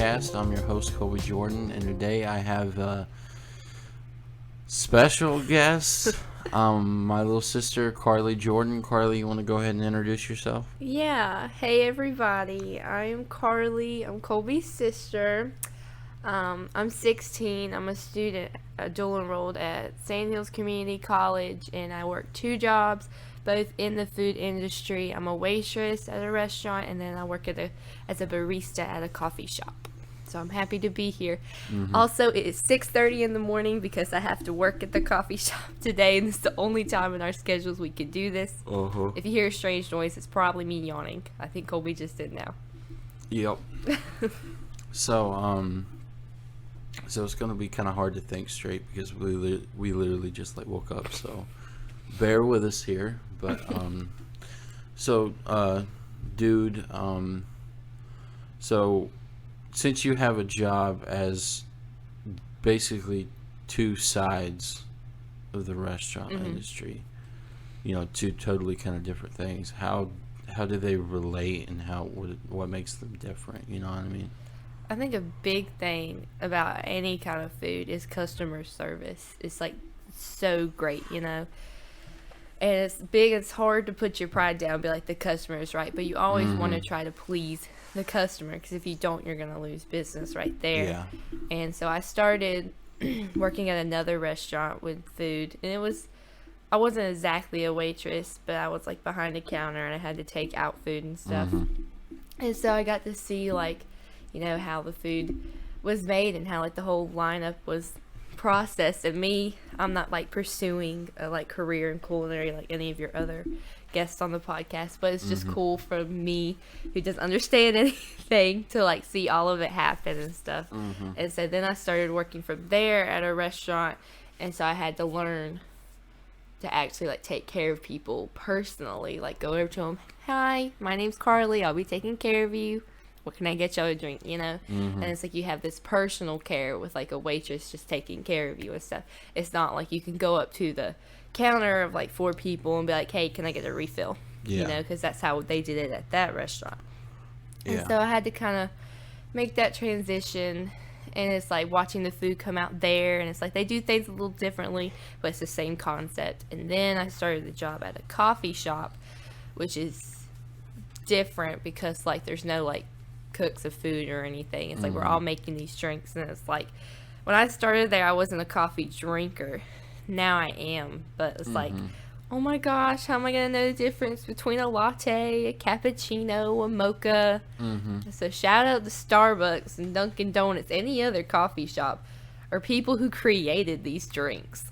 TheCulinaryCast. I'm your host, Colby Jordan, and today I have a special guest, my little sister, Carly Jordan. Carly, you want to go ahead and introduce yourself? Yeah, hey everybody. I'm Carly. I'm Colby's sister. I'm 16. I'm a student, dual enrolled at Sand Hills Community College, and I work two jobs, both in the food industry. I'm a waitress at a restaurant, and then I work as a barista at a coffee shop. So I'm happy to be here. Also, it is 6:30 in the morning because I have to work at the coffee shop today, and this is the only time in our schedules we can do this. Uh-huh. If you hear a strange noise, it's probably me yawning. I think Colby just did now. Yep. So it's gonna be kind of hard to think straight because we literally just woke up. So bear with us here. But dude, so since you have a job as basically two sides of the restaurant industry, two totally kind of different things. How do they relate, and what makes them different? You know what I mean? I think a big thing about any kind of food is customer service. It's so great, And it's hard to put your pride down and be like, the customer is right. But you always want to try to please the customer, because if you don't, you're going to lose business right there. Yeah. And so I started working at another restaurant with food, and I wasn't exactly a waitress, but I was behind the counter, and I had to take out food and stuff. And so I got to see how the food was made and how the whole lineup was processed. And I'm not pursuing a career in culinary like any of your other guests on the podcast, but it's just cool for me, who doesn't understand anything, to see all of it happen and stuff. And so then I started working from there at a restaurant, and so I had to learn to actually take care of people personally, go over to them, hi, my name's Carly, I'll be taking care of you, what can I get y'all to drink, And it's you have this personal care with a waitress just taking care of you and stuff. It's not you can go up to the counter of 4 people and be like, hey, can I get a refill? Because that's how they did it at that restaurant. And so I had to kind of make that transition, and it's watching the food come out there, and it's they do things a little differently, but it's the same concept. And then I started the job at a coffee shop, which is different because there's no cooks of food or anything. It's we're all making these drinks, and it's when I started there, I wasn't a coffee drinker. Now I am, but it's oh my gosh, how am I gonna know the difference between a latte, a cappuccino, a mocha? So shout out to Starbucks and Dunkin' Donuts, any other coffee shop, or people who created these drinks.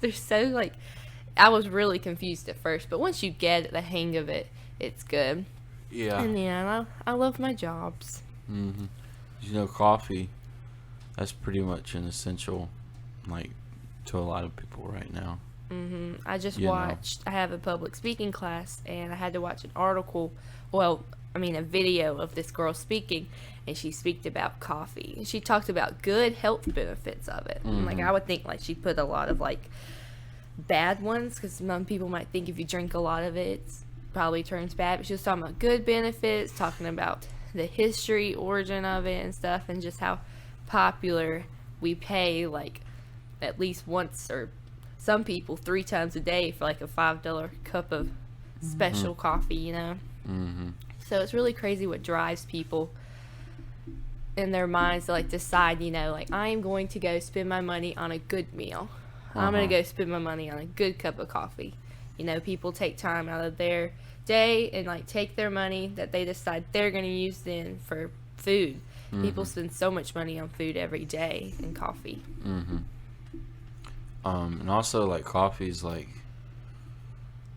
They're so I was really confused at first, but once you get the hang of it, it's good. Yeah. And I love my jobs. Coffee, that's pretty much an essential, to a lot of people right now. I just watched, I have a public speaking class, and I had to watch a video of this girl speaking, and she speaked about coffee. And she talked about good health benefits of it. And I would think she put a lot of bad ones, because some people might think if you drink a lot of it, it's probably turns bad. But she was talking about good benefits, talking about the history, origin of it and stuff, and just how popular we pay at least once, or some people 3 times a day, for a $5 cup of special coffee, So it's really crazy what drives people in their minds to decide, I am going to go spend my money on a good meal. I'm going to go spend my money on a good cup of coffee. People take time out of their day and take their money that they decide they're going to use then for food. People spend so much money on food every day and coffee. And also coffee's a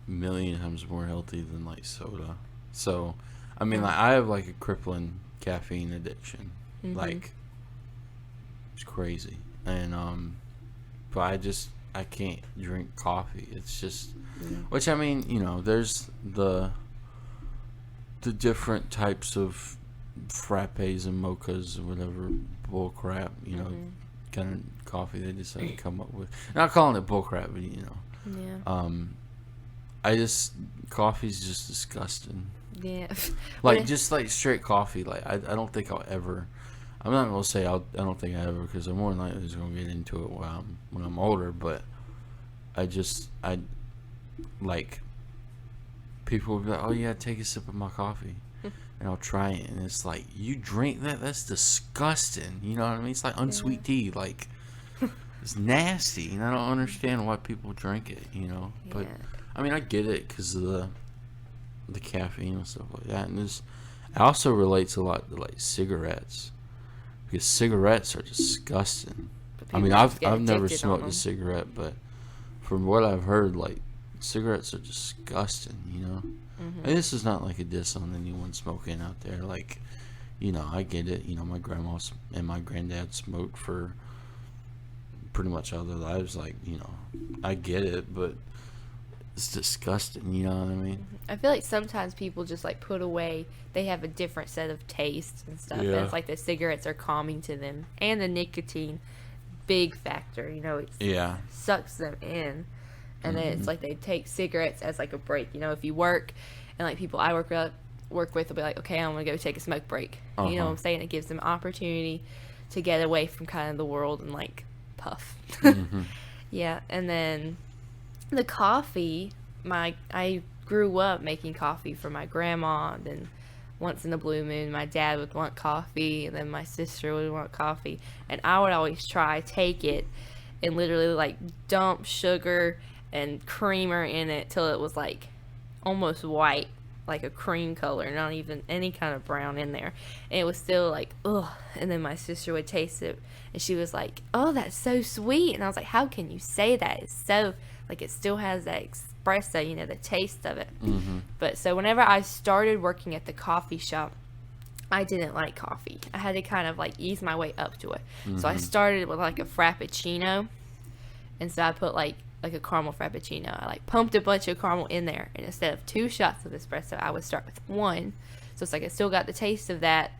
million times more healthy than soda. So I mean I have a crippling caffeine addiction. It's crazy. And but I can't drink coffee. It's just which I mean, there's the different types of frappes and mochas or whatever bull crap, kind of coffee they decided to come up with. Not calling it bull crap, but coffee's just disgusting. Yeah. Just straight coffee. I don't think I'll ever I'm not gonna say I don't think I ever, because I'm more than likely just gonna get into it when I'm older. But I like people will be like, "Oh yeah, take a sip of my coffee," and I'll try it, and it's like, you drink that? That's disgusting. You know what I mean? It's like unsweet tea. Like, it's nasty, and I don't understand why people drink it. You know, but I mean, I get it because of the caffeine and stuff like that, and it also relates a lot to like cigarettes, because cigarettes are disgusting. I mean, I've never smoked a cigarette, but from what I've heard, like, cigarettes are disgusting, you know. And this is not like a diss on anyone smoking out there. Like, you know, I get it. You know, my grandma and my granddad smoked for pretty much all their lives. Like, you know, I get it, but it's disgusting. You know what I mean? I feel like sometimes people just like put away. They have a different set of tastes and stuff. And it's like the cigarettes are calming to them, and the nicotine, big factor. You know, it sucks them in. And then it's like they take cigarettes as like a break. You know, if you work, and like people I work with will be like, okay, I'm going to go take a smoke break. You know what I'm saying? It gives them opportunity to get away from kind of the world and like puff. Yeah. And then the coffee, I grew up making coffee for my grandma. And then once in a blue moon, my dad would want coffee, and then my sister would want coffee. And I would always take it and literally like dump sugar and creamer in it till it was like almost white, like a cream color, not even any kind of brown in there. And it was still like, ugh. And then my sister would taste it, and she was like, oh, that's so sweet. And I was like, how can you say that? It's so, like, it still has that espresso, you know, the taste of it. But so whenever I started working at the coffee shop, I didn't like coffee. I had to kind of like ease my way up to it. So I started with like a frappuccino, and so I put like a caramel frappuccino. I like pumped a bunch of caramel in there, and instead of 2 shots of espresso, I would start with 1. So it's like it still got the taste of that,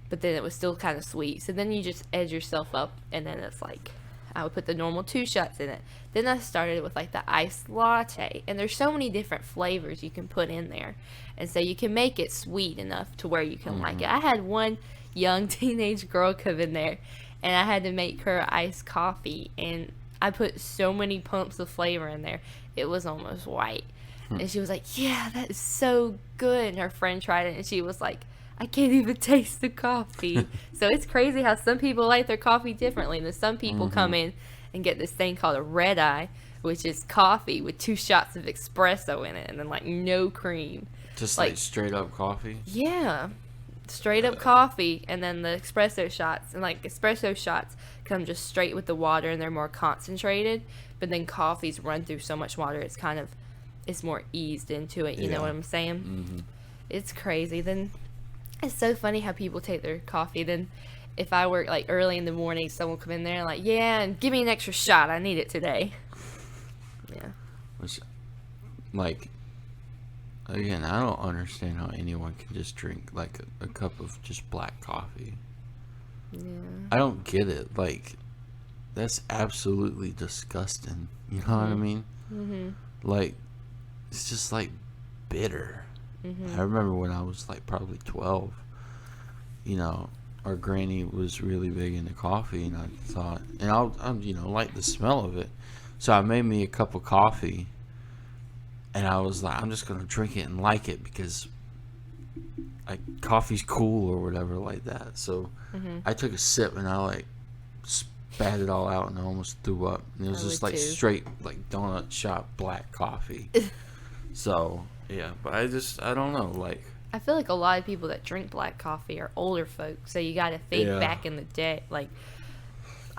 but then it was still kind of sweet. So then you just edge yourself up, and then it's like I would put the normal 2 shots in it. Then I started with like the iced latte, and there's so many different flavors you can put in there, and so you can make it sweet enough to where you can like it. I had one young teenage girl come in there, and I had to make her iced coffee, and I put so many pumps of flavor in there, it was almost white. And she was like, yeah, that is so good. And her friend tried it, and she was like, I can't even taste the coffee. So it's crazy how some people like their coffee differently. And then some people come in and get this thing called a red eye, which is coffee with 2 shots of espresso in it, and then like no cream. Just like straight up coffee? Yeah. Straight up coffee, and then the espresso shots. And like espresso shots come just straight with the water, and they're more concentrated. But then coffees run through so much water, it's more eased into it. You know what I'm saying? It's crazy. Then it's so funny how people take their coffee. Then if I work like early in the morning, someone will come in there and like, yeah, and give me an extra shot. I need it today. Yeah. Which, like, again, I don't understand how anyone can just drink like a cup of just black coffee. Yeah. I don't get it. Like, that's absolutely disgusting. You know what I mean? Like, it's just like bitter. I remember when I was like probably 12, you know, our granny was really big into coffee, and I thought, and I you know, like the smell of it. So I made me a cup of coffee, and I was like, I'm just going to drink it and like it because like coffee's cool or whatever like that. So I took a sip, and I like spat it all out, and I almost threw up. And it was just like straight like donut shop black coffee. So yeah, but I don't know, like, I feel like a lot of people that drink black coffee are older folks, so you got to think back in the day, like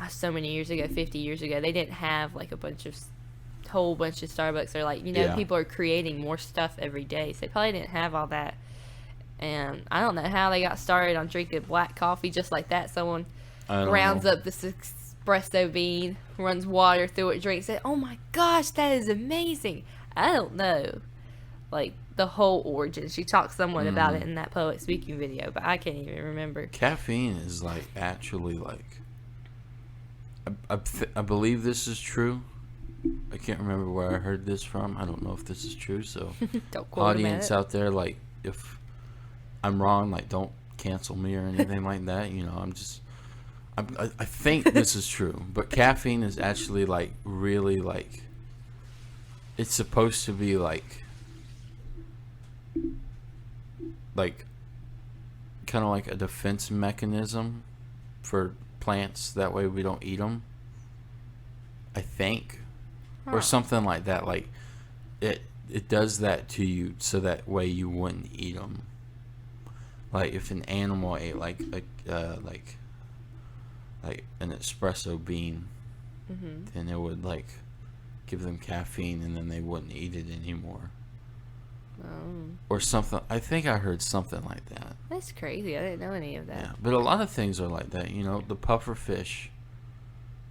so many years ago, 50 years ago, they didn't have like whole bunch of Starbucks, or like, you know, people are creating more stuff every day, so they probably didn't have all that. And I don't know how they got started on drinking black coffee just like that. Someone grounds up this espresso bean, runs water through it, drinks it. Oh my gosh, that is amazing. I don't know, like, the whole origin. She talks somewhat about it in that Poet Speaking video, but I can't even remember. Caffeine is like actually like, I believe this is true. I can't remember where I heard this from. I don't know if this is true, so don't quote audience out there, like, if I'm wrong, like, don't cancel me or anything like that. You know, I think this is true, but caffeine is actually like really like, it's supposed to be like kind of like a defense mechanism for plants. That way we don't eat them. I think, or something like that. Like it does that to you so that way you wouldn't eat them. Like if an animal ate like an espresso bean, then it would like give them caffeine, and then they wouldn't eat it anymore. Or something. I think I heard something like that. That's crazy. I didn't know any of that. Yeah, but a lot of things are like that. You know, the puffer fish,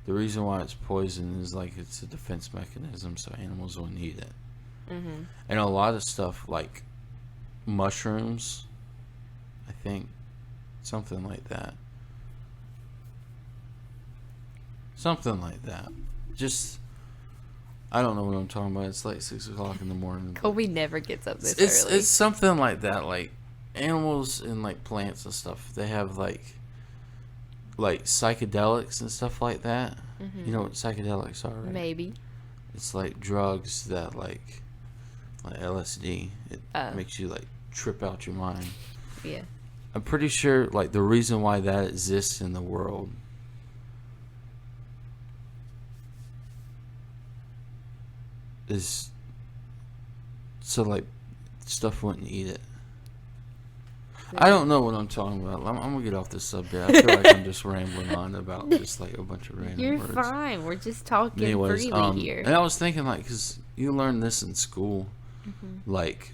the reason why it's poison is like it's a defense mechanism so animals won't eat it. And a lot of stuff like mushrooms, I think, something like that. Something like that. Just, I don't know what I'm talking about. It's like 6 o'clock in the morning. Colby never gets up this early. It's something like that. Like animals and like plants and stuff, they have like psychedelics and stuff like that. You know what psychedelics are, right? Maybe. It's like drugs that like LSD. It makes you like trip out your mind. Yeah. I'm pretty sure like the reason why that exists in the world is so like stuff wouldn't eat it. I don't know what I'm talking about. I'm gonna get off this subject. I feel like I'm just rambling on about just like a bunch of random You're words. fine. We're just talking Anyways, freely here. and I was thinking like, cause you learn this in school, like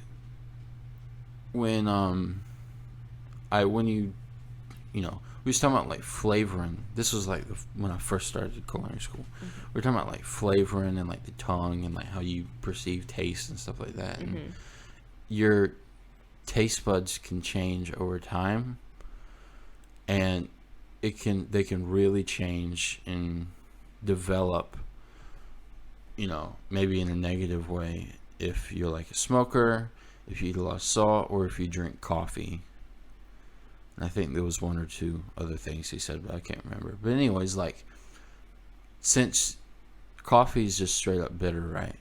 when when you know, we was talking about like flavoring. This was like when I first started culinary school. We were talking about like flavoring and like the tongue and like how you perceive taste and stuff like that. And your taste buds can change over time, and they can really change and develop, you know, maybe in a negative way if you're like a smoker, if you eat a lot of salt, or if you drink coffee. And I think there was one or two other things he said, but I can't remember. But anyways, like, since coffee is just straight up bitter, right?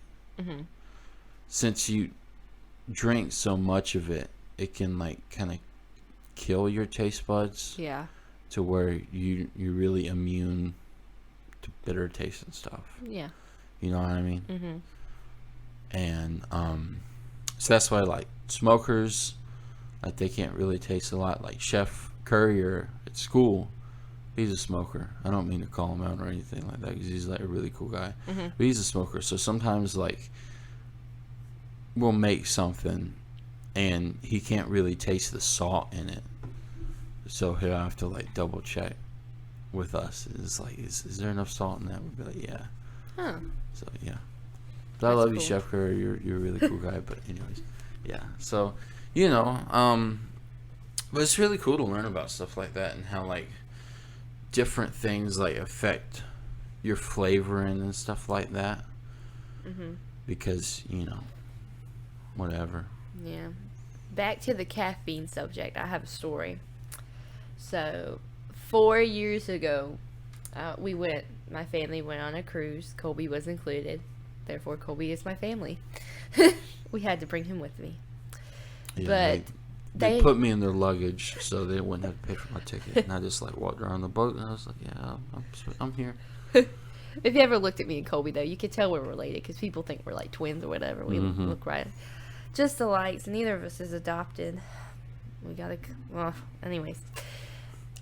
Since you drink so much of it, it can like kind of kill your taste buds. Yeah. To where you're really immune to bitter taste and stuff. Yeah. You know what I mean? And so that's why like smokers, like they can't really taste a lot. Like Chef Courier at school, he's a smoker. I don't mean to call him out or anything like that because he's like a really cool guy. But he's a smoker, so sometimes like we'll make something and he can't really taste the salt in it, so he'll have to like double check with us. It's like, is there enough salt in that? We'll be like, yeah. So yeah. But I love you, Chef Courier. You're a really cool guy. But anyways, yeah. So, you know, but it's really cool to learn about stuff like that and how like different things like affect your flavoring and stuff like that. Because, you know, whatever. Yeah. Back to the caffeine subject. I have a story. So 4 years ago, my family went on a cruise. Colby was included. Therefore, Colby is my family. We had to bring him with me. Yeah, but they put me in their luggage so they wouldn't have to pay for my ticket. And I just like walked around the boat and I was like, yeah, I'm here. If you ever looked at me and Colby, though, you could tell we're related because people think we're like twins or whatever. We look right. Just alike. So neither of us is adopted. We gotta, well, anyways.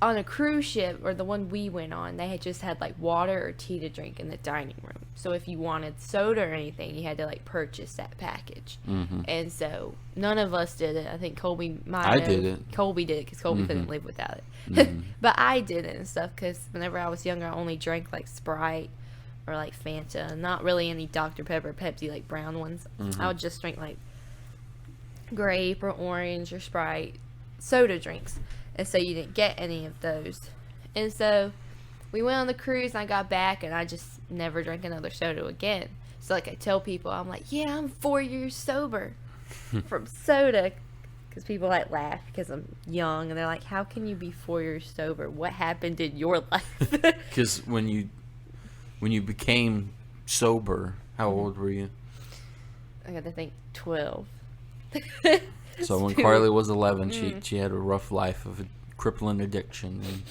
On a cruise ship, or the one we went on, they had just had like water or tea to drink in the dining room. So if you wanted soda or anything, you had to like purchase that package. And so none of us did it. I think Colby might have. did it. Colby did it because Colby couldn't live without it. But I did it and stuff because whenever I was younger, I only drank like Sprite or like Fanta. Not really any Dr. Pepper or Pepsi, like brown ones. I would just drink like grape or orange or Sprite soda drinks. And so you didn't get any of those. And so we went on the cruise and I got back and I just never drank another soda again. So like I tell people, I'm like, yeah, I'm 4 years sober from soda. Because people like laugh because I'm young, and they're like, "How can you be 4 years sober? What happened in your life?" Because when you became sober, how old were you? I got to think 12. So when Carly was 11, she had a rough life of a crippling addiction and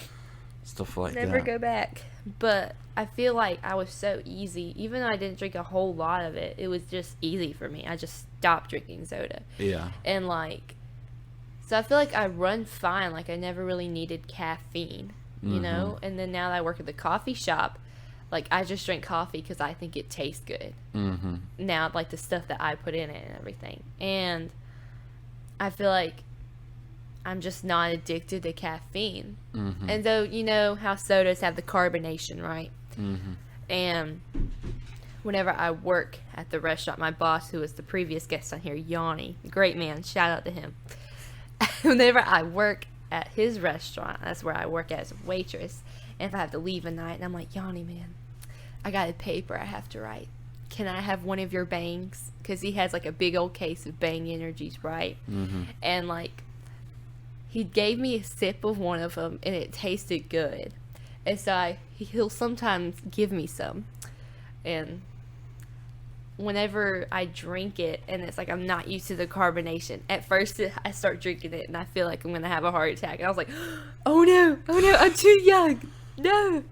stuff like that. Never go back. But I feel like I was so easy. Even though I didn't drink a whole lot of it, it was just easy for me. I just stopped drinking soda. Yeah. And like, so I feel like I run fine. Like I never really needed caffeine, you know? And then now that I work at the coffee shop, like I just drink coffee because I think it tastes good. Now, like the stuff that I put in it and everything. And I feel like I'm just not addicted to caffeine. And though, you know how sodas have the carbonation, right? And whenever I work at the restaurant, my boss, who was the previous guest on here, Yanni, great man, shout out to him. Whenever I work at his restaurant, that's where I work as a waitress, and if I have to leave a night, and I'm like, Yanni, man, I got a paper I have to write. Can I have one of your bangs? Because he has like a big old case of Bang Energies, right? And like, he gave me a sip of one of them, and it tasted good. And so he'll sometimes give me some. And whenever I drink it, and it's like I'm not used to the carbonation, at first I start drinking it, and I feel like I'm going to have a heart attack. And I was like, oh no, I'm too young. No.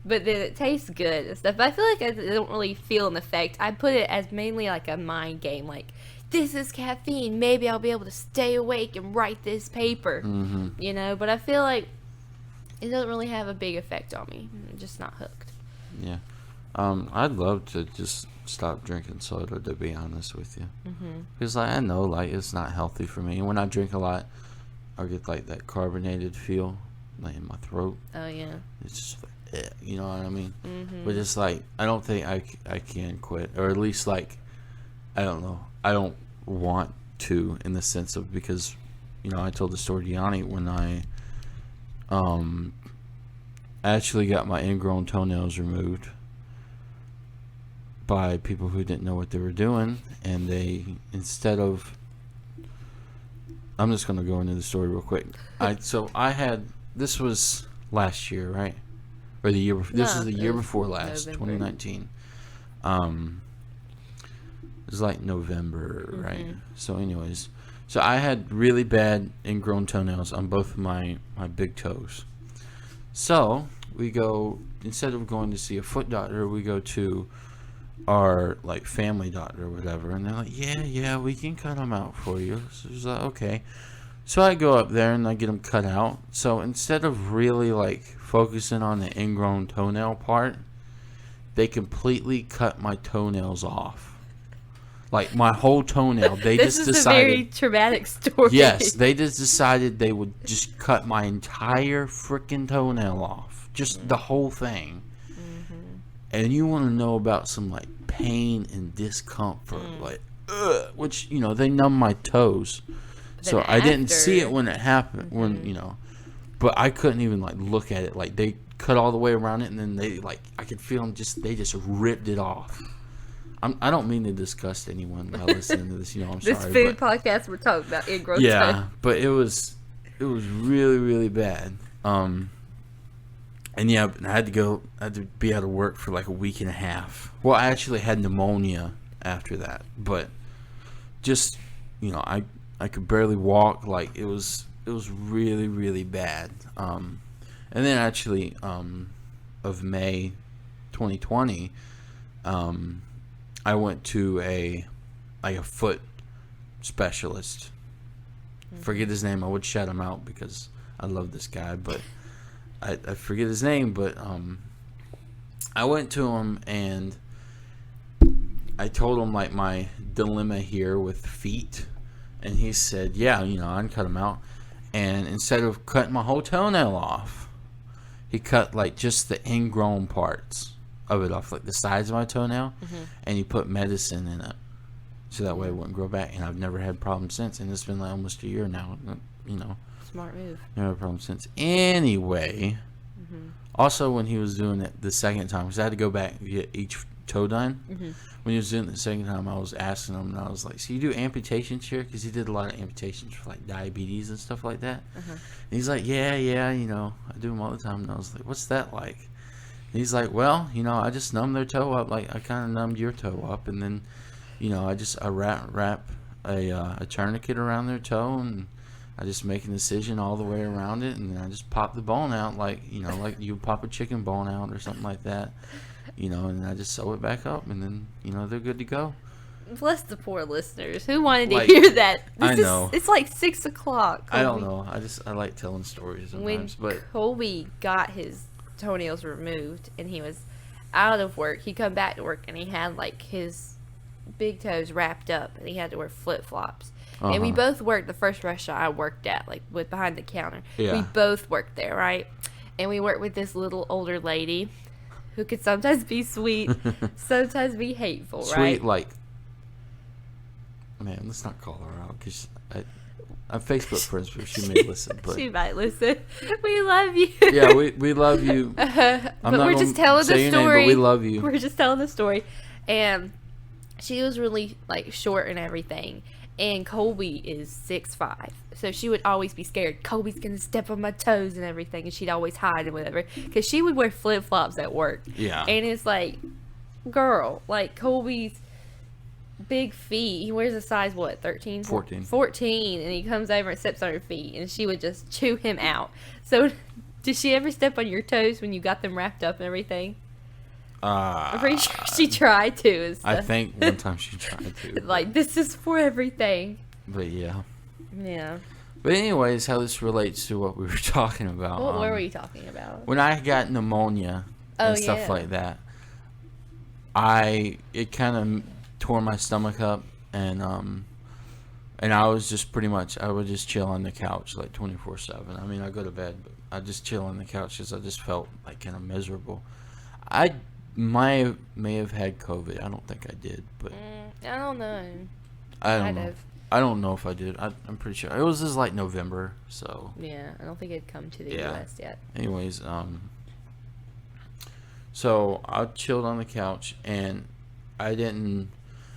But then it tastes good and stuff. But I feel like I don't really feel an effect. I put it as mainly like a mind game. Like, this is caffeine. Maybe I'll be able to stay awake and write this paper. You know? But I feel like it doesn't really have a big effect on me. I'm just not hooked. Yeah. I'd love to just stop drinking soda, to be honest with you. Because like, I know like it's not healthy for me. And when I drink a lot, I get like that carbonated feel like in my throat. Oh, yeah. It's just like, you know what I mean? But it's like, I don't think I can quit, or at least like, I don't know, I don't want to, in the sense of, because, you know, I told the story to Yanni when I actually got my ingrown toenails removed by people who didn't know what they were doing, and they, instead of, I'm just going to go into the story real quick. This was last year, right? Or the year before. This is the year before last, November. 2019. It was like November, right? So anyways, so I had really bad ingrown toenails on both of my big toes. So we go, instead of going to see a foot doctor, we go to our like family doctor or whatever, and they're like, yeah, we can cut them out for you. So it's like, okay. So I go up there and I get them cut out. So instead of really like focusing on the ingrown toenail part, they completely cut my toenails off. Like my whole toenail. They this just is decided. A very traumatic story. Yes, they just decided they would just cut my entire freaking toenail off, just the whole thing. And you want to know about some like pain and discomfort, like, which, you know, they numb my toes. So I didn't see it when it happened, when, you know, but I couldn't even like look at it. Like they cut all the way around it, and then they like, I could feel them they just ripped it off. I don't mean to disgust anyone by listening to this, you know, I'm sorry. This food podcast, we're talking about ingrown toes. Yeah, but it was really, really bad. And yeah, I had to be out of work for like a week and a half. Well, I actually had pneumonia after that, but just, you know, I could barely walk. Like it was really, really bad. And then actually, of May 2020, I went to a foot specialist. Forget his name. I would shout him out because I love this guy, but I forget his name. But I went to him and I told him like my dilemma here with feet, and he said, yeah, you know, I can cut them out. And instead of cutting my whole toenail off, he cut like just the ingrown parts of it off, like the sides of my toenail, and he put medicine in it so that way it wouldn't grow back. And I've never had problems since, and it's been like almost a year now, you know. Smart move. Never had problems since. Anyway, also when he was doing it the second time, because I had to go back and get each toe done. When he was doing it the second time, I was asking him, and I was like, "So you do amputations here?" Because he did a lot of amputations for like diabetes and stuff like that. And he's like, "Yeah, you know, I do them all the time." And I was like, "What's that like?" And he's like, "Well, you know, I just numb their toe up like I kind of numbed your toe up, and then, you know, I wrap a tourniquet around their toe, and I just make an incision all the way around it, and then I just pop the bone out like, you know, like you pop a chicken bone out or something like that." You know, and I just sew it back up, and then, you know, they're good to go. Bless the poor listeners. Who wanted to hear that? I know. It's like 6 o'clock. I don't know. I like telling stories sometimes. When Colby got his toenails removed, and he was out of work, he come back to work, and he had, like, his big toes wrapped up, and he had to wear flip-flops. And we both worked the first restaurant I worked at, like, with behind the counter. Yeah. We both worked there, right? And we worked with this little older lady who could sometimes be sweet, sometimes be hateful, right? Sweet, like, man, let's not call her out, because I'm Facebook friends, but she may listen. But she might listen. We love you. Yeah, we love you. But we're just telling the story. Name, but we love you. We're just telling the story. And she was really, like, short and everything. And Colby is 6'5", so she would always be scared. Colby's gonna step on my toes and everything, and she'd always hide and whatever, because she would wear flip flops at work. Yeah. And it's like, girl, like Colby's big feet. He wears a size what, 13? 14. 14, and he comes over and steps on her feet, and she would just chew him out. So, did she ever step on your toes when you got them wrapped up and everything? I'm pretty sure she tried to. And stuff. I think one time she tried to. Like, this is for everything. But yeah. Yeah. But anyways, how this relates to what we were talking about. What were you talking about? When I got pneumonia and stuff like that, it kind of tore my stomach up, and I was just pretty much, I would just chill on the couch like 24/7. I mean, I go to bed, but I just chill on the couch because I just felt like kind of miserable. I may have had COVID. I don't think I did, but I don't know. I don't know. I don't know if I did. I'm pretty sure it was just like November. So yeah, I don't think it'd come to the U.S. yet. Anyways, so I chilled on the couch, and I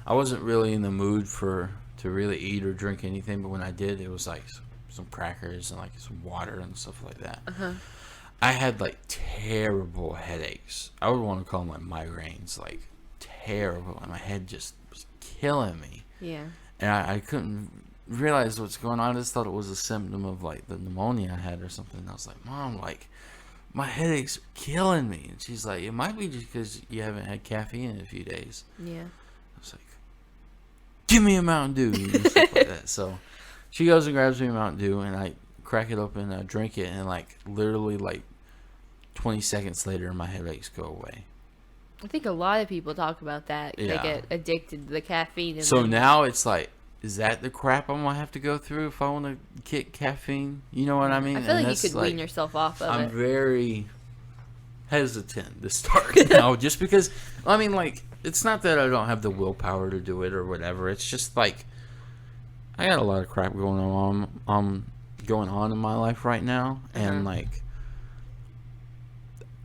wasn't really in the mood to really eat or drink anything. But when I did, it was like some crackers and like some water and stuff like that. I had like terrible headaches. I would want to call them like migraines, like terrible. And my head just was killing me. Yeah. And I couldn't realize what's going on. I just thought it was a symptom of like the pneumonia I had or something. And I was like, Mom, like my headaches are killing me. And she's like, it might be just because you haven't had caffeine in a few days. Yeah. I was like, give me a Mountain Dew and stuff like that. So she goes and grabs me a Mountain Dew, and I crack it open, I drink it, and like literally like 20 seconds later my headaches go away. I think a lot of people talk about that. Yeah. They get addicted to the caffeine. So now it's like, is that the crap I'm gonna have to go through if I want to kick caffeine? You know what I mean? I feel like you could wean yourself off of it. I'm very hesitant to start now, just because, I mean, like, it's not that I don't have the willpower to do it or whatever. It's just like I got a lot of crap going on in my life right now, and like,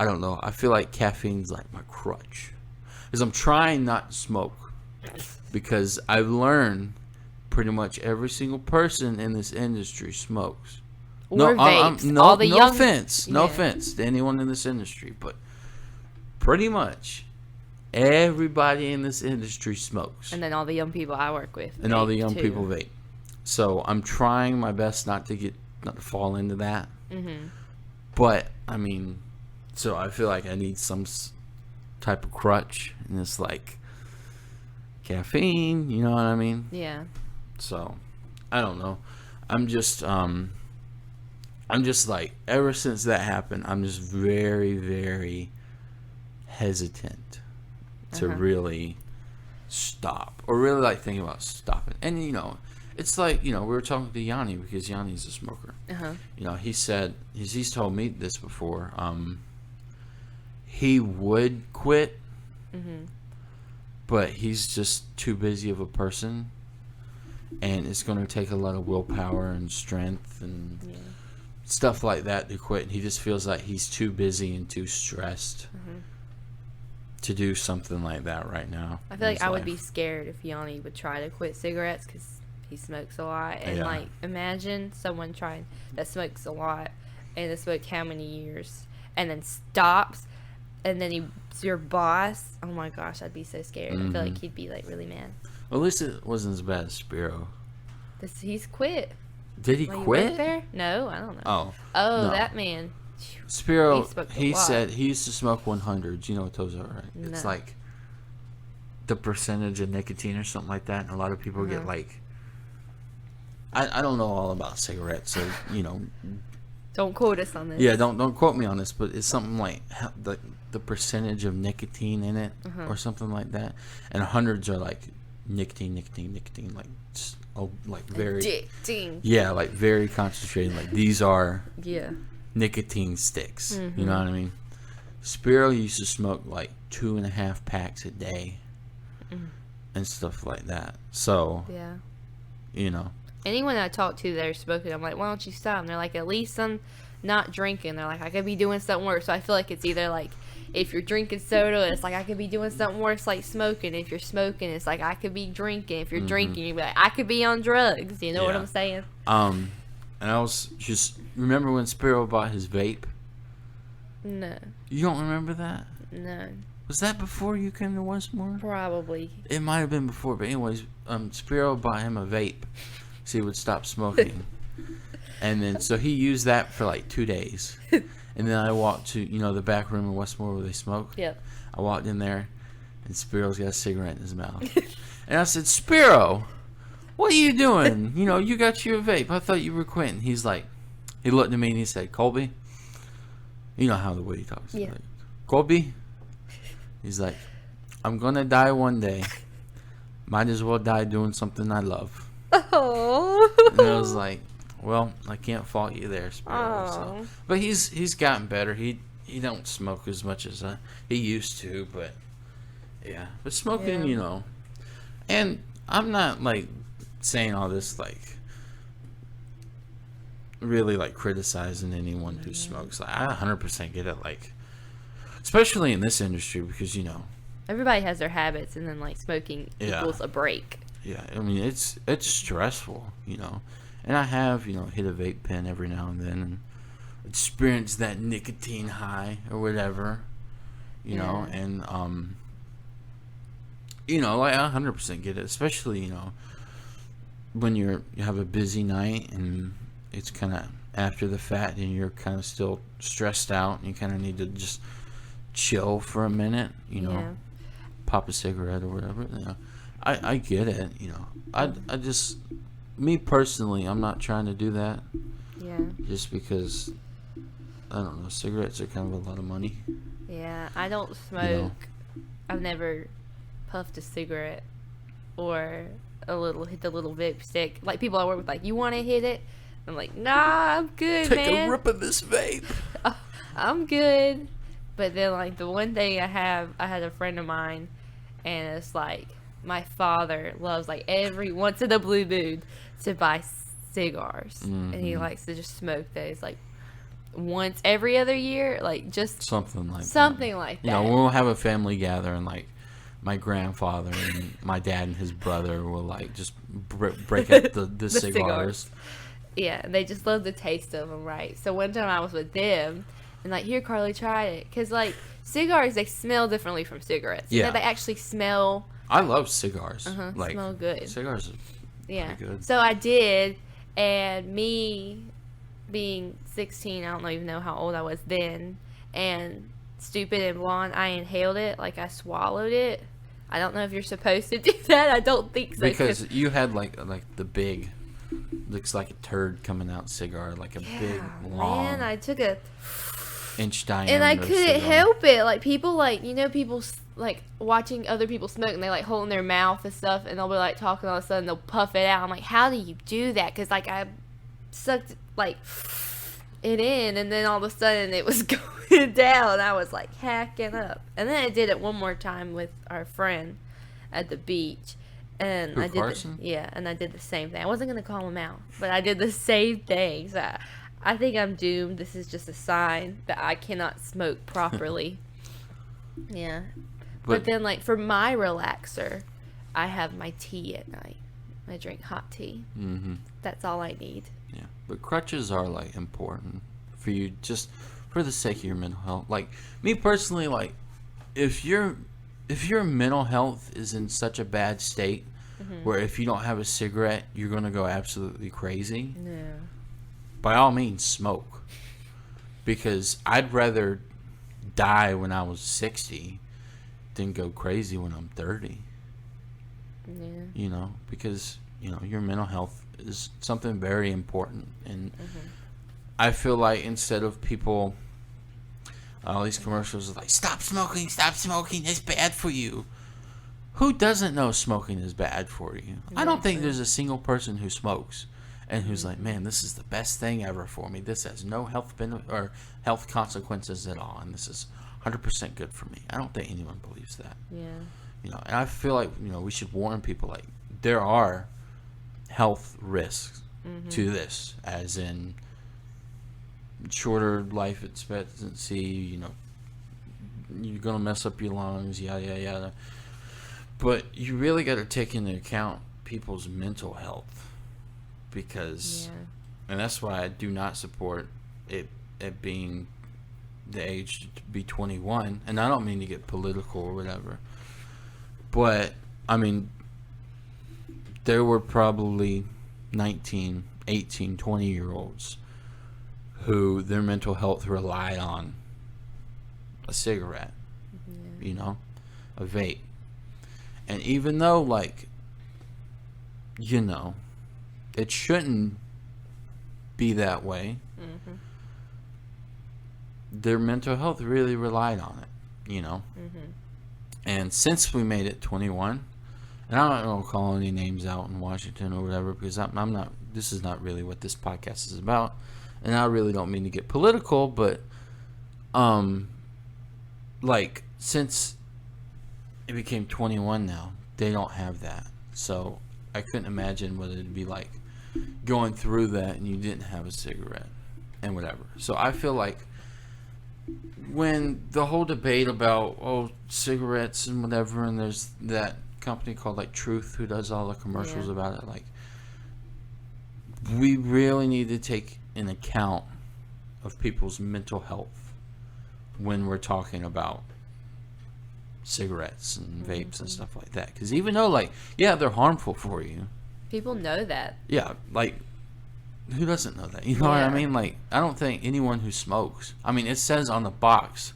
I don't know, I feel like caffeine's like my crutch, because I'm trying not to smoke, because I've learned pretty much every single person in this industry smokes. Or vapes. No offense to anyone in this industry, but pretty much everybody in this industry smokes. And then all the young people I work with and all the young people vape. So I'm trying my best not to fall into that. But I mean, so I feel like I need some type of crutch, and it's like caffeine. You know what I mean? Yeah. So I don't know. I'm just like, ever since that happened, I'm just very, very hesitant to really stop, or really like think about stopping. And you know, it's like, you know, we were talking to Yanni, because Yanni's a smoker. You know, he said, he's told me this before. He would quit, but he's just too busy of a person, and it's going to take a lot of willpower and strength and stuff like that to quit. And he just feels like he's too busy and too stressed to do something like that right now. I feel like I would be scared if Yanni would try to quit cigarettes because he smokes a lot. And, like, imagine someone that smokes a lot and has smoked how many years and then stops and then he's your boss. Oh, my gosh, I'd be so scared. I feel like he'd be, like, really mad. Well, at least it wasn't as bad as Spiro. He's quit. Did he quit? There? No, I don't know. Oh, no. That man. Spiro, he said he used to smoke 100s. You know what those are, right? No. It's like the percentage of nicotine or something like that. And a lot of people get like... I don't know all about cigarettes, so, you know... Don't quote us on this. Yeah, don't quote me on this, but it's something like the percentage of nicotine in it or something like that. And 100s are like nicotine, like just, like very... Addicting. Yeah, like very concentrated. Like these are... Yeah. Nicotine sticks. You know what I mean? Spiro used to smoke like 2.5 packs a day and stuff like that. So, yeah, you know. Anyone I talk to that are smoking, I'm like, why don't you stop? And they're like, at least I'm not drinking. They're like, I could be doing something worse. So I feel like it's either like, if you're drinking soda, it's like I could be doing something worse like smoking. If you're smoking, it's like I could be drinking. If you're drinking, you'd be like, I could be on drugs. You know what I'm saying? And I was just... Remember when Spiro bought his vape? No. You don't remember that? No. Was that before you came to Westmore? Probably. It might have been before, but anyways, Spiro bought him a vape so he would stop smoking. And then, so he used that for like 2 days. And then I walked to, you know, the back room in Westmore where they smoke. Yep. I walked in there, and Spiro's got a cigarette in his mouth. And I said, Spiro, what are you doing? You know, you got your vape. I thought you were quitting. He's like, he looked at me and he said, Colby, you know how the way he talks. Yeah. Like, Colby, he's like, I'm going to die one day. Might as well die doing something I love. Oh. And I was like, well, I can't fault you there, Spiro. So. But he's gotten better. He don't smoke as much as he used to, but yeah. But smoking, you know. And I'm not like saying all this like really like criticizing anyone who smokes. Like, I 100% get it, like especially in this industry, because you know everybody has their habits, and then like smoking equals a break. Yeah, I mean it's stressful, you know. And I have, you know, hit a vape pen every now and then and experienced that nicotine high or whatever, you know. And you know, I 100% get it, especially, you know, when you have a busy night and it's kind of after the fact and you're kind of still stressed out and you kind of need to just chill for a minute, you know, pop a cigarette or whatever. You know, I get it, you know. I just, me personally, I'm not trying to do that. Yeah. Just because, I don't know, cigarettes are kind of a lot of money. Yeah, I don't smoke. You know? I've never puffed a cigarette or hit the little vape stick. Like people I work with, like, you want to hit it? I'm like, nah, I'm good, man. Take a rip of this vape. I'm good. But then, like, the one thing I had a friend of mine, and it's like, my father loves, like, every once in a blue moon to buy cigars. And he likes to just smoke those, like, once every other year, like, just something like that. You know, we'll have a family gathering, like, my grandfather and my dad and his brother will, like, just break up the cigars. Yeah, and they just love the taste of them, right? So one time I was with them, and like, here, Carly, try it. Because, like, cigars, they smell differently from cigarettes. Yeah. You know, they actually smell... I love cigars. Like, smell good. Cigars are pretty good. So I did, and me being 16, I don't even know how old I was then, and stupid and blonde, I inhaled it, like I swallowed it. I don't know if you're supposed to do that. I don't think so. Because you had like the big, looks like a turd coming out cigar, like a big, long, man, I took a inch diameter and I couldn't cigar. help it. Like, people, like, you know, people like watching other people smoke, and they like hold in their mouth and stuff, and they'll be like talking, all of a sudden they'll puff it out. I'm like, how do you do that? Because like I sucked like it in, and then all of a sudden it was going down. I was like hacking up, and then I did it one more time with our friend at the beach, and I did and I did the same thing. I wasn't gonna call him out, but I did the same thing. So I think I'm doomed. This is just a sign that I cannot smoke properly. Yeah, But then, like, for my relaxer, I have my tea at night. I drink hot tea. Mm-hmm. That's all I need. Yeah, but crutches are like important for you, just for the sake of your mental health. Like me personally, like if your mental health is in such a bad state where if you don't have a cigarette you're gonna go absolutely crazy, No. by all means smoke, because I'd rather die when I was 60 than go crazy when I'm 30. Yeah. You know, because your mental health is something very important, and I feel like instead of people, all these commercials are like, stop smoking, it's bad for you. Who doesn't know smoking is bad for you? I don't think there's a single person who smokes and who's like, man, this is the best thing ever for me. This has no health benefit or health consequences at all, and this is 100% good for me. I don't think anyone believes that. Yeah. And I feel like we should warn people, like there are health risks to this, as in shorter life expectancy. You're gonna mess up your lungs, yada yada. But you really got to take into account people's mental health, because, and that's why I do not support it being the age to be 21. And I don't mean to get political or whatever, but I mean, there were probably 19, 18, 20-year-olds who their mental health relied on a cigarette, a vape. And even though, like, it shouldn't be that way, their mental health really relied on it, And since we made it 21, and I don't know, call any names out in Washington or whatever, because I'm not, this is not really what this podcast is about. And I really don't mean to get political, but, like, since it became 21 now, they don't have that. So I couldn't imagine what it'd be like going through that and you didn't have a cigarette and whatever. So I feel like when the whole debate about cigarettes and whatever, and there's that company called like Truth who does all the commercials about it, like, we really need to take an account of people's mental health when we're talking about cigarettes and vapes and stuff like that, because even though, like, they're harmful for you, people know that. Like, who doesn't know that? You know what I mean? Like, I don't think anyone who smokes, I mean, it says on the box,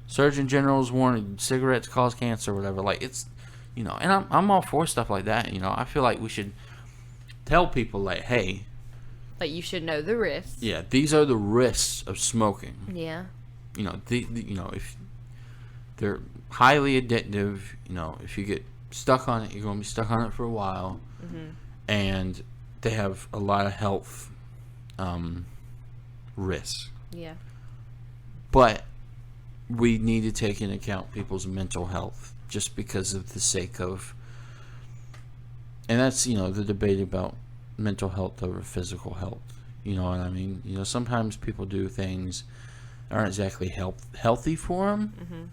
Surgeon General's warning, cigarettes cause cancer or whatever. Like, it's, and I'm all for stuff like that. I feel like we should tell people, like, hey, like, you should know the risks. These are the risks of smoking. If they're highly addictive, if you get stuck on it, you're going to be stuck on it for a while. And they have a lot of health risks. But we need to take into account people's mental health, just because of the sake of, and that's, the debate about mental health over physical health. You know what I mean? Sometimes people do things that aren't exactly healthy for them,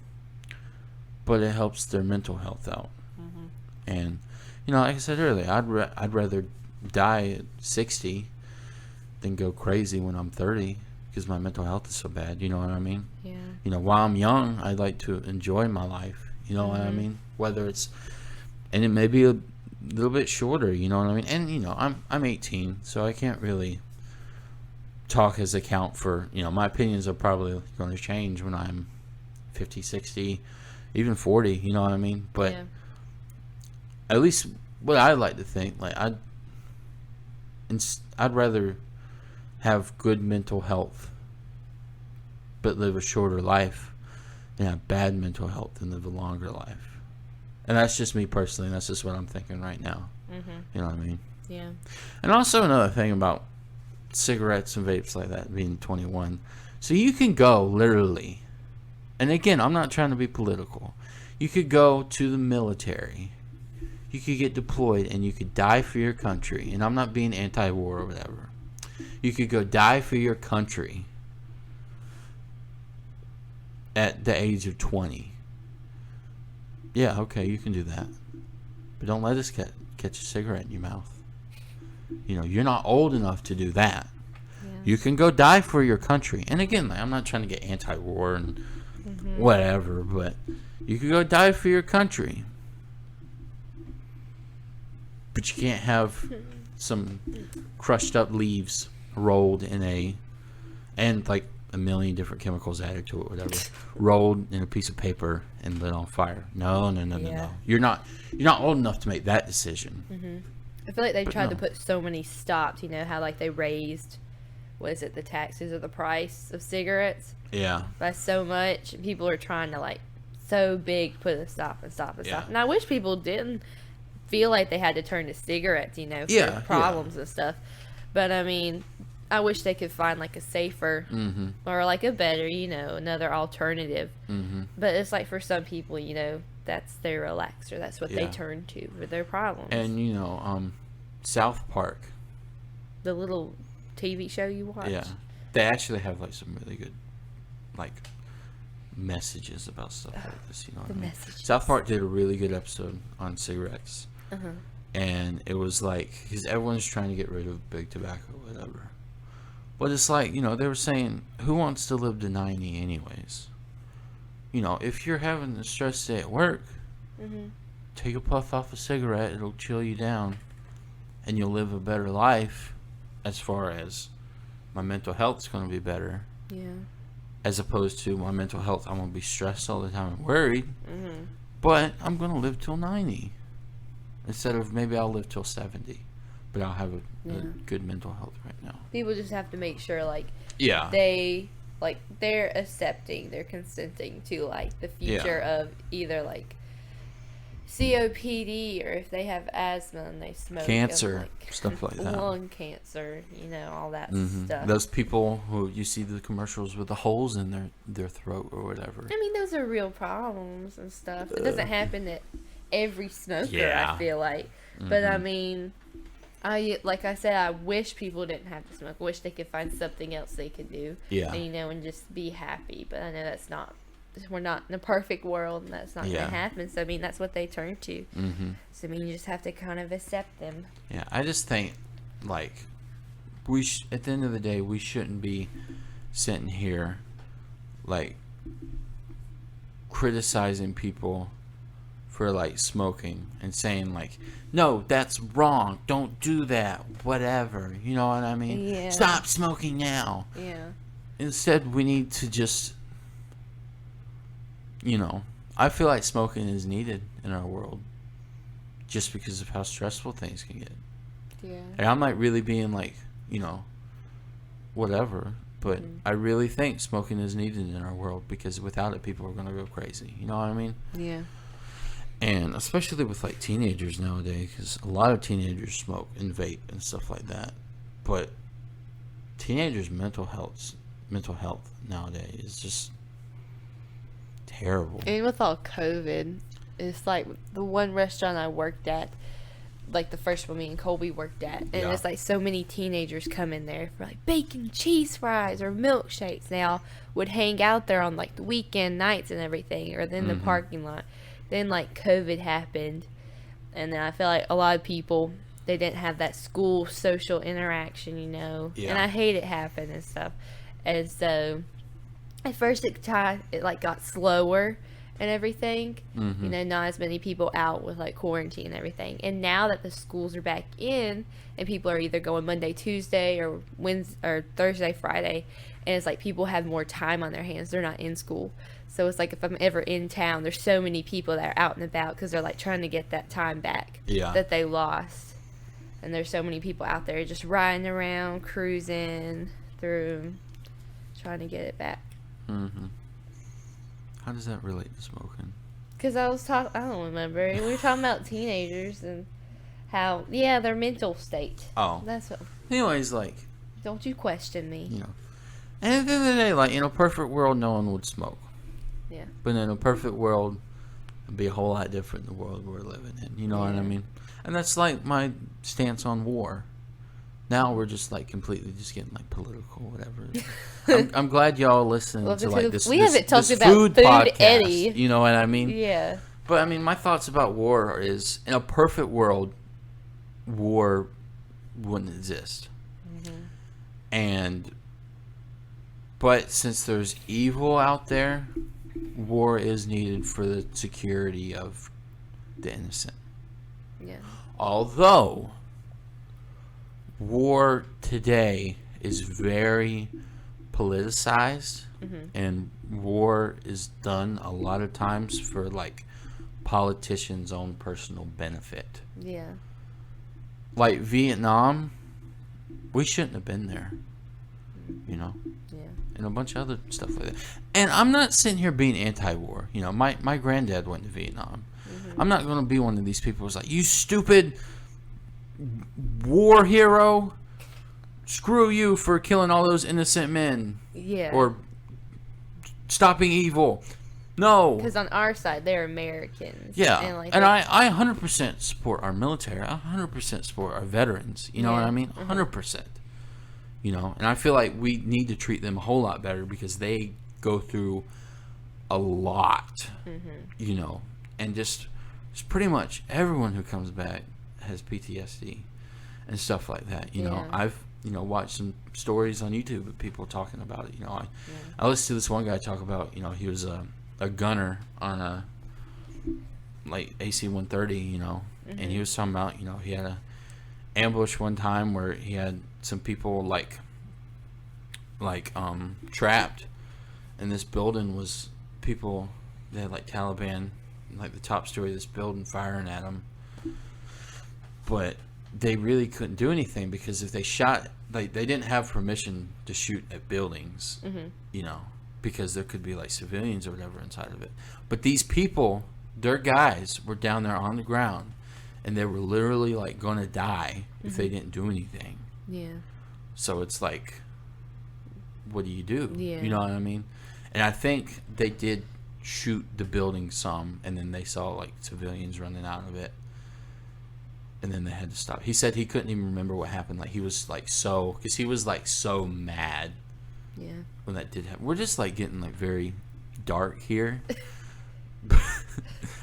but it helps their mental health out. And like I said earlier, I'd rather die at 60 than go crazy when I'm 30, because my mental health is so bad. You know what I mean? While I'm young, I'd like to enjoy my life. You know what I mean? Whether it's, and it may be a little bit shorter. You know what I mean? And I'm 18, so I can't really talk as account for, my opinions are probably going to change when I'm 50, 60, even 40. You know what I mean? But at least what I like to think, like, I'd rather have good mental health but live a shorter life than have bad mental health and live a longer life. And that's just me personally. That's just what I'm thinking right now. You know what I mean? And also another thing about cigarettes and vapes like that, being 21. So you can go literally, and again, I'm not trying to be political, you could go to the military, you could get deployed, and you could die for your country. And I'm not being anti-war or whatever. You could go die for your country at the age of 20. Yeah, okay, you can do that. But don't let us catch a cigarette in your mouth. You're not old enough to do that. Yeah. You can go die for your country. And again, like, I'm not trying to get anti-war and whatever, but you can go die for your country. But you can't have some crushed up leaves rolled in and like a million different chemicals added to it, whatever, rolled in a piece of paper and lit on fire. No. You're not old enough to make that decision. Mm-hmm. I feel like they tried to put so many stops. How like they raised, the taxes or the price of cigarettes? Yeah. By so much. People are trying to like so big put a stop. And I wish people didn't feel like they had to turn to cigarettes, for problems and stuff. But I mean, I wish they could find like a safer or like a better, another alternative. Mm-hmm. But it's like for some people, that's their relaxer. That's what they turn to for their problems. And South Park, the little TV show you watch. Yeah, they actually have like some really good like messages about stuff like this. What I mean? Messages. South Park did a really good episode on cigarettes, and it was like because everyone's trying to get rid of big tobacco, whatever. But it's like they were saying, who wants to live to 90 anyways? If you're having a stress day at work, take a puff off a cigarette. It'll chill you down, and you'll live a better life. As far as my mental health is going to be better. Yeah. As opposed to my mental health, I'm going to be stressed all the time and worried. Mm-hmm. But I'm going to live till 90. Instead of maybe I'll live till 70. But I'll have a good mental health right now. People just have to make sure, they're accepting, they're consenting to, the future of either, COPD, or if they have asthma and they smoke. Cancer, stuff like that. Lung cancer, all that stuff. Those people who you see the commercials with the holes in their throat or whatever. I mean, those are real problems and stuff. It doesn't happen to every smoker, I feel like. But, I mean, like I said, I wish people didn't have to smoke. I wish they could find something else they could do. Yeah. And, and just be happy. But I know we're not in a perfect world, and that's not going to happen. So, I mean, that's what they turn to. Mm-hmm. So, I mean, you just have to kind of accept them. Yeah, I just think, at the end of the day, we shouldn't be sitting here, criticizing people for, smoking and saying, no, that's wrong. Don't do that. Whatever. You know what I mean? Yeah. Stop smoking now. Yeah. Instead, we need to just... I feel like smoking is needed in our world just because of how stressful things can get. Yeah. And I'm not really being whatever, but I really think smoking is needed in our world because without it, people are going to go crazy. You know what I mean? Yeah. And especially with teenagers nowadays, because a lot of teenagers smoke and vape and stuff like that. But teenagers' mental health nowadays is just terrible. And with all COVID, it's the one restaurant I worked at, the first one me and Colby worked at, and it's so many teenagers come in there for bacon cheese fries or milkshakes. They all would hang out there on the weekend nights and everything, or in the parking lot. Then COVID happened, and then I feel like a lot of people, they didn't have that school social interaction, and I hate it happened and stuff. And so at first it got slower and everything, not as many people out with quarantine and everything. And now that the schools are back in and people are either going Monday, Tuesday, or Wednesday or Thursday, Friday, and it's people have more time on their hands. They're not in school. So it's if I'm ever in town, there's so many people that are out and about because they're trying to get that time back that they lost. And there's so many people out there just riding around, cruising through, trying to get it back. Mm-hmm. How does that relate to smoking? Because I don't remember. We were talking about teenagers and how, their mental state. Oh. That's what. Anyways, don't you question me. And at the end of the day, in a perfect world, no one would smoke. Yeah. But in a perfect world, it'd be a whole lot different than the world we're living in. You know what I mean? And that's my stance on war. Now we're just completely just getting political, whatever. I'm glad y'all listen to this. We haven't talked this about food podcast. Eddie. You know what I mean? Yeah. But I mean, my thoughts about war is, in a perfect world, war wouldn't exist. But since there's evil out there, war is needed for the security of the innocent. Yeah. Although war today is very politicized, and war is done a lot of times for like politicians' own personal benefit. Yeah. Like Vietnam, we shouldn't have been there. You know? Yeah. And a bunch of other stuff like that. And I'm not sitting here being anti-war. You know, my granddad went to Vietnam. I'm not going to be one of these people who's like, you stupid war hero. Screw you for killing all those innocent men. Yeah. Or stopping evil. No. Because on our side, they're Americans. Yeah. And I 100% support our military. I 100% support our veterans. You know what I mean? 100%. You know, and I feel like we need to treat them a whole lot better because they go through a lot, you know, and just pretty much everyone who comes back has PTSD and stuff like that. You know, I've, you know, watched some stories on YouTube of people talking about it. You know, I listened to this one guy talk about, you know, he was a gunner on a like AC-130, you know, and he was talking about, you know, he had a ambush one time where he had some people like trapped, and this building was people, they had like Taliban, like the top story of this building, firing at them, but they really couldn't do anything because if they shot, like they didn't have permission to shoot at buildings, you know, because there could be like civilians or whatever inside of it. But these people, their guys were down there on the ground, and they were literally like going to die if they didn't do anything. Yeah. So it's like, what do you do? Yeah. You know what I mean? And I think they did shoot the building some, and then they saw like civilians running out of it, and then they had to stop. He said he couldn't even remember what happened. Like he was like because he was like so mad. Yeah. When that did happen. We're just like getting like very dark here.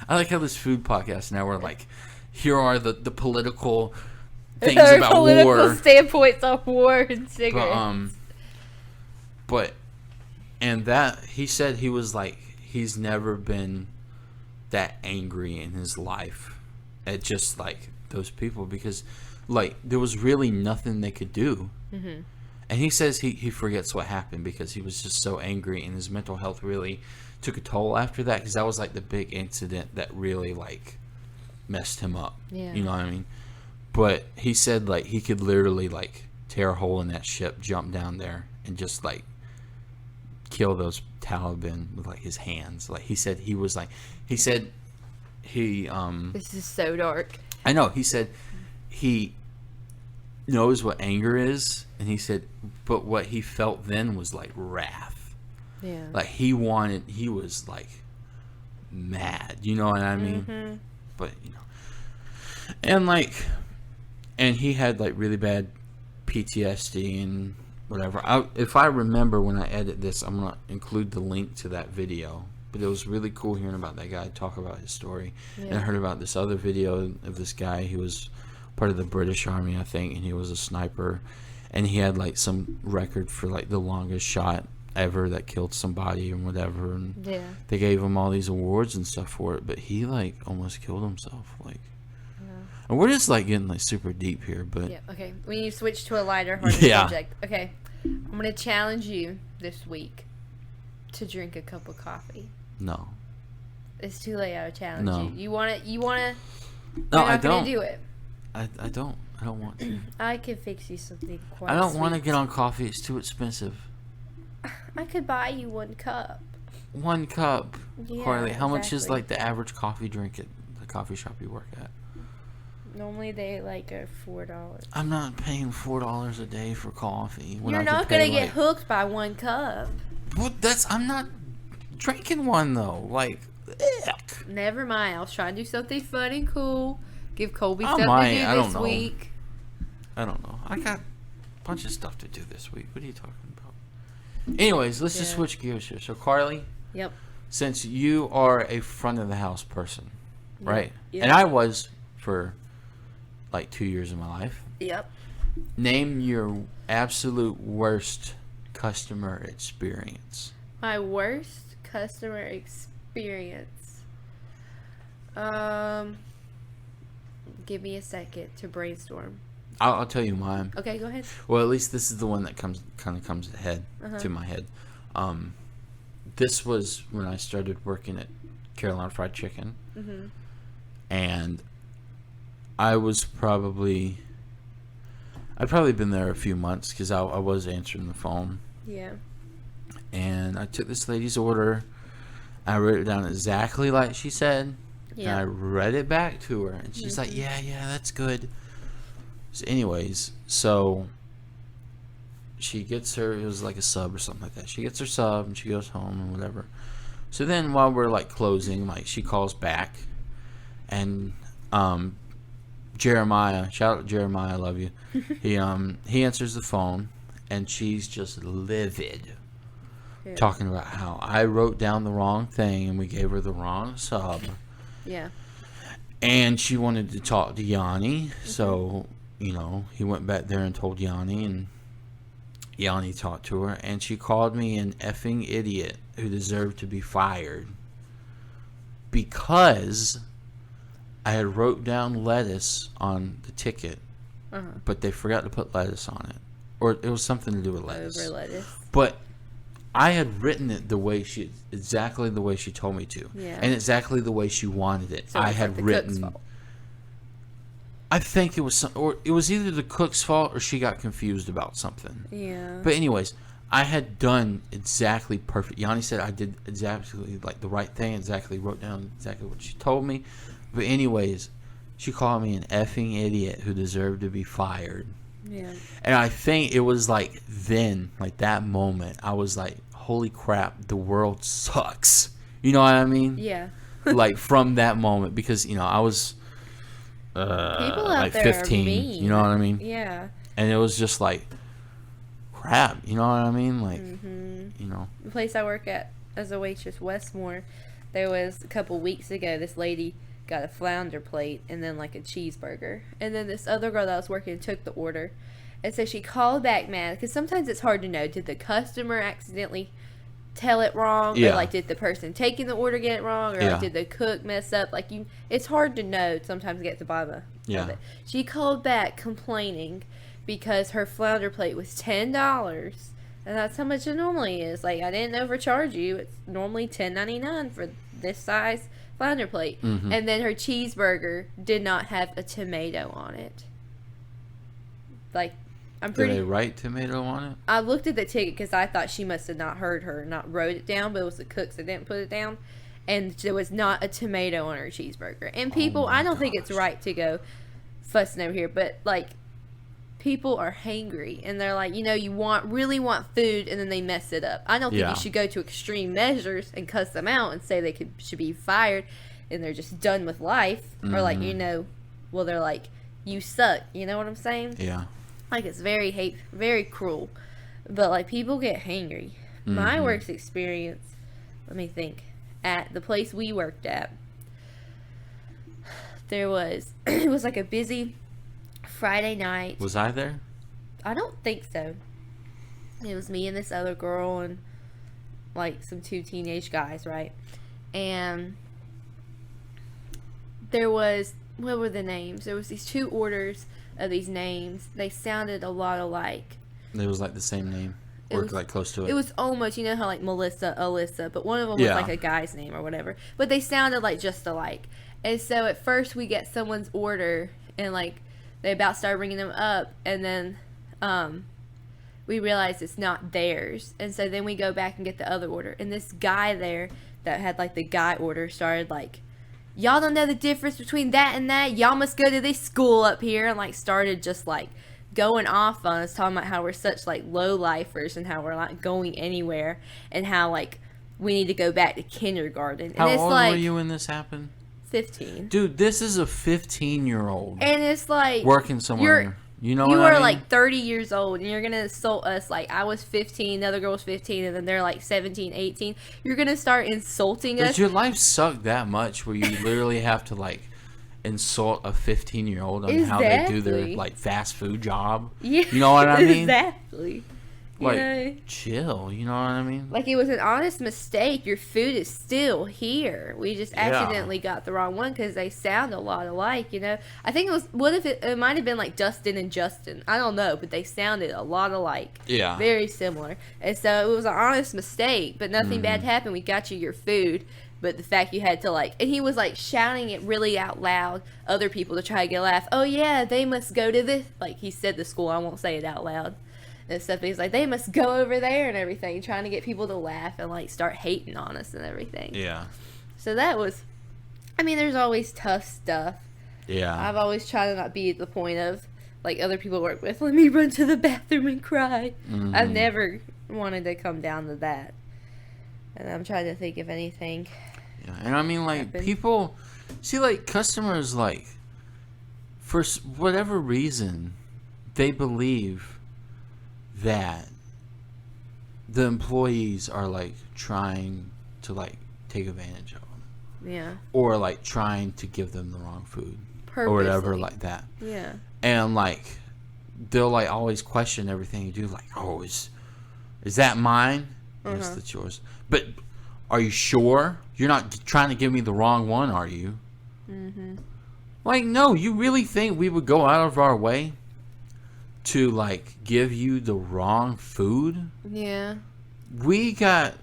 I like how this food podcast now we're like, here are the political things about political war. Standpoints on war and cigarettes. But and that he said he was like he's never been that angry in his life at just like those people because like there was really nothing they could do. And he says he forgets what happened because he was just so angry, and his mental health really took a toll after that because that was like the big incident that really like messed him up. Yeah. You know what I mean? But he said like he could literally like tear a hole in that ship, jump down there, and just like kill those Taliban with like his hands. Like he said he This is so dark. I know. He said he knows what anger is, and he said but what he felt then was like wrath. Yeah. Like he was like mad, you know what I mean? But you know, and he had like really bad PTSD and whatever. If I remember when I edit this, I'm gonna include the link to that video. But it was really cool hearing about that guy talk about his story. And I heard about this other video of this guy who was part of the British Army, I think, and he was a sniper, and he had like some record for like the longest shot ever that killed somebody and whatever, and they gave him all these awards and stuff for it, but he like almost killed himself, like. And we're just like getting like super deep here, but okay, we need to switch to a lighter, harder subject. Okay, I'm gonna challenge you this week to drink a cup of coffee. No, it's too late. I'll challenge No. you. You wanna? No, I don't. Do it. I don't want to. I could fix you something quite I don't sweet. want to get on coffee. It's too expensive. I could buy you 1 cup. 1 cup. Yeah, Carly, how much is exactly. like the average coffee drink at the coffee shop you work at? Normally they like are $4. I'm not paying $4 a day for coffee. When You're I could not pay, gonna get like, hooked by 1 cup. Well, I'm not drinking one though. Like, ick. Never mind. I was trying to do something fun and cool. Give Colby I something might. to I do don't this know. week. I don't know. I got a bunch of stuff to do this week. What are you talking about? Anyways, let's just switch gears here. So, Carly, Yep. since you are a front of the house person, right? Yep. And I was for like 2 years of my life. Yep. Name your absolute worst customer experience. My worst customer experience. Give me a second to brainstorm. I'll tell you mine. Okay, go ahead. Well, at least this is the one that comes ahead to my head. This was when I started working at Carolina Fried Chicken, and I'd probably been there a few months because I was answering the phone. Yeah. And I took this lady's order. I wrote it down exactly like she said. Yeah. And I read it back to her. And she's like, yeah, that's good. So anyways, so she gets her, it was like a sub or something like that. She gets her sub and she goes home and whatever. So then while we're like closing, like she calls back. And Jeremiah, shout out to Jeremiah, I love you. He answers the phone and she's just livid. Yeah. Talking about how I wrote down the wrong thing and we gave her the wrong sub. Yeah. And she wanted to talk to Yanni. So, he went back there and told Yanni, and Yanni talked to her. And she called me an effing idiot who deserved to be fired because I had wrote down lettuce on the ticket, but they forgot to put lettuce on it. Or it was something to do with lettuce. Over lettuce. But I had written it exactly the way she told me to. Yeah. And exactly the way she wanted it. So I it's had like the written. cook's fault. I think it was it was either the cook's fault or she got confused about something. Yeah. But anyways, I had done exactly perfect. Yanni said I did exactly like the right thing, wrote down exactly what she told me. But anyways, she called me an effing idiot who deserved to be fired. Yeah. And I think it was like then, like that moment, I was like, holy crap, the world sucks. You know what I mean? Yeah. Like from that moment, because, I was People out like there 15. are mean. You know what I mean? Yeah. And it was just like, crap. You know what I mean? Like, The place I work at as a waitress, Westmore, there was a couple weeks ago, this lady got a flounder plate and then like a cheeseburger, and then this other girl that was working took the order, and so she called back mad because sometimes it's hard to know, did the customer accidentally tell it wrong, or like did the person taking the order get it wrong, or like did the cook mess up, like it's hard to know sometimes to get to the bottom of it. She called back complaining because her flounder plate was $10, and that's how much it normally is. Like, I didn't overcharge you, it's normally $10.99 for this size flounder plate. And then her cheeseburger did not have a tomato on it. Like, I'm pretty... Did they write tomato on it? I looked at the ticket because I thought she must have not heard her, not wrote it down, but it was the cooks that didn't put it down. And there was not a tomato on her cheeseburger. And people, I don't think it's right to go fussing over here, but like, people are hangry and they're like, you really want food, and then they mess it up. I don't think you should go to extreme measures and cuss them out and say they should be fired and they're just done with life. Or like, well, they're like, you suck. You know what I'm saying? Yeah. Like, it's very very cruel. But like, people get hangry. My work experience, let me think, at the place we worked at, there was, it was like a busy Friday night. Was I there? I don't think so. It was me and this other girl and like some two teenage guys, right? And there was, what were the names? There was these two orders of these names. They sounded a lot alike. It was like the same name, or like close to it. It was almost, how like Melissa, Alyssa, but one of them was like a guy's name or whatever. But they sounded like just alike. And so at first we get someone's order and like they about started ringing them up, and then we realize it's not theirs. And so then we go back and get the other order. And this guy there that had like the guy order started like, y'all don't know the difference between that and that. Y'all must go to this school up here. And like started just like going off on us, talking about how we're such like low lifers and how we're not going anywhere, and how like we need to go back to kindergarten. How and it's old like, were you when this happened? 15. Dude, this is a 15-year-old. And it's like, working somewhere. You know You what I were mean? like 30 years old, and you're going to insult us like I was 15, the other girl was 15, and then they're like 17, 18. You're going to start insulting us. Does your life suck that much where you literally have to like insult a 15-year-old on how they do their Exactly. like fast food job? Yeah, You know what I mean? exactly. Like, You know? chill. You know what I mean? Like, it was an honest mistake. Your food is still here. We just Yeah. accidentally got the wrong one because they sound a lot alike, you know? I think it was, what if it might have been like Dustin and Justin. I don't know, but they sounded a lot alike. Yeah. Very similar. And so it was an honest mistake, but nothing bad happened. We got you your food. But the fact you had to like, and he was like shouting it really out loud, other people to try to get a laugh. Oh yeah, they must go to this. Like he said to school, I won't say it out loud. And stuff. He's like, they must go over there and everything, trying to get people to laugh and like start hating on us and everything. Yeah. So that was, I mean, there's always tough stuff. Yeah. I've always tried to not be at the point of like other people work with, let me run to the bathroom and cry. I've never wanted to come down to that. And I'm trying to think of anything. Yeah. And I mean, like, happened. people, see, like, customers, like, for whatever reason, they believe that the employees are like trying to like take advantage of them, Yeah. or like trying to give them the wrong food Purposely. or whatever like that. Yeah. And like they'll like always question everything you do, like, oh, is that mine? Yes, that's yours. But are you sure you're not trying to give me the wrong one? Are you? Like, no, you really think we would go out of our way to like give you the wrong food? Yeah. We got,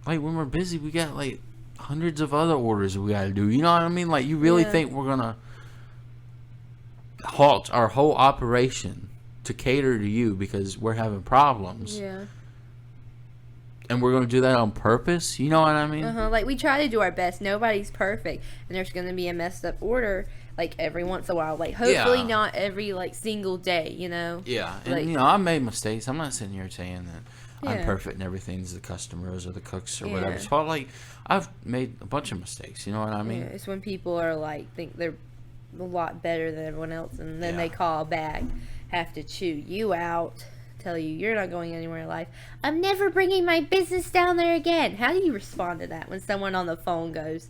like, when we're busy, we got like hundreds of other orders we got to do. You know what I mean? Like, you really Yeah. think we're gonna halt our whole operation to cater to you because we're having problems, Yeah. and we're gonna do that on purpose? You know what I mean? Like, we try to do our best. Nobody's perfect. And there's going to be a messed up order, like, every once in a while. Like, hopefully Yeah. not every, like, single day, you know? Yeah, and Like- you know, I made mistakes. I'm not sitting here saying that I'm Yeah. perfect and everything's the customers or the cooks or Yeah. whatever. So, like, I've made a bunch of mistakes. You know what I mean? Yeah, it's when people are, like, think they're a lot better than everyone else, and then they Yeah. call back, have to chew you out, tell you you're not going anywhere in life. I'm never bringing my business down there again. How do you respond to that when someone on the phone goes,